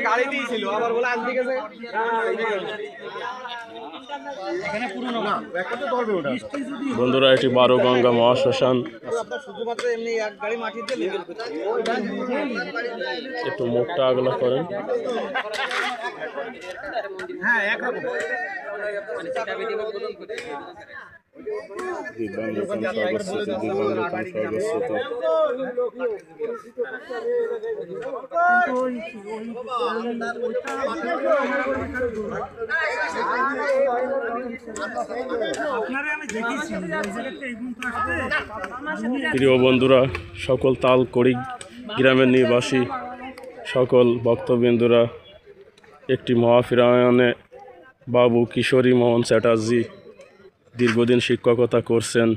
গাড়ি দিয়েছিল আবার বলে আনতে গেছে। বন্ধুরা, এটি বারোগঙ্গা মহাশ্মশান। শুধুমাত্র এমনি এক গাড়ি মাটি দিয়ে একটু মুখটা আগলা করেন। হ্যাঁ একরকম। প্রিয় বন্ধুরা, সকল তালকড়ি গ্রামের নিবাসী সকল ভক্তবৃন্দুরা, একটি মহাফিরায়নে বাবু কিশোরী মোহন চ্যাটার্জি দীর্ঘদিন শিক্ষকতা করছেন।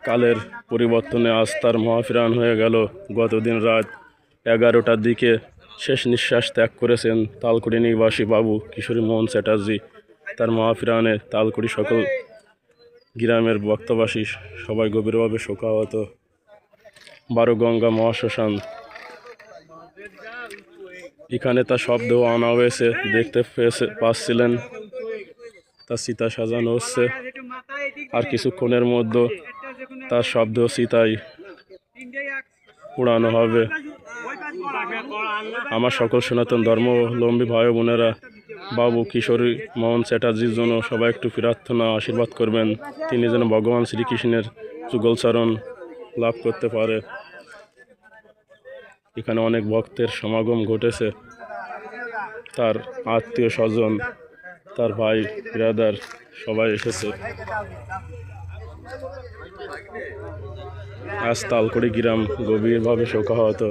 কালের পরিবর্তনে আজ তার মহাফিরায়ন হয়ে গেল। গতদিন রাত 11টার দিকে শেষ নিঃশ্বাস ত্যাগ করেছেন তালকুড়ি নিবাসী বাবু কিশোরী মোহন চ্যাটার্জি। তার মহাফিরায়নে তালকুড়ি সকল গ্রামের ভক্তবাসী সবাই গভীরভাবে শোকাহত। বারোগঙ্গা মহাশ্মশান, এখানে তার শব্দ আনা হয়েছে, দেখতে পাচ্ছিলেন। তার চিতা সাজানো হচ্ছে, আর কিছুক্ষণের মধ্যে তার শব্দ চিতায় উড়ানো হবে। আমার সকল সনাতন ধর্মাবলম্বী ভাই বোনেরা, বাবু কিশোরী মোহন চ্যাটার্জির জন্য সবাই একটু প্রার্থনা আশীর্বাদ করবেন, তিনি যেন ভগবান শ্রীকৃষ্ণের যুগলচরণ লাভ করতে পারে। এখানে অনেক ভক্তের সমাগম ঘটেছে, তার আত্মীয় স্বজন, তার ভাই ব্রাদার সবাই এসেছে। আজ তালকুড়ি গ্রাম গভীরভাবে শোকাহত।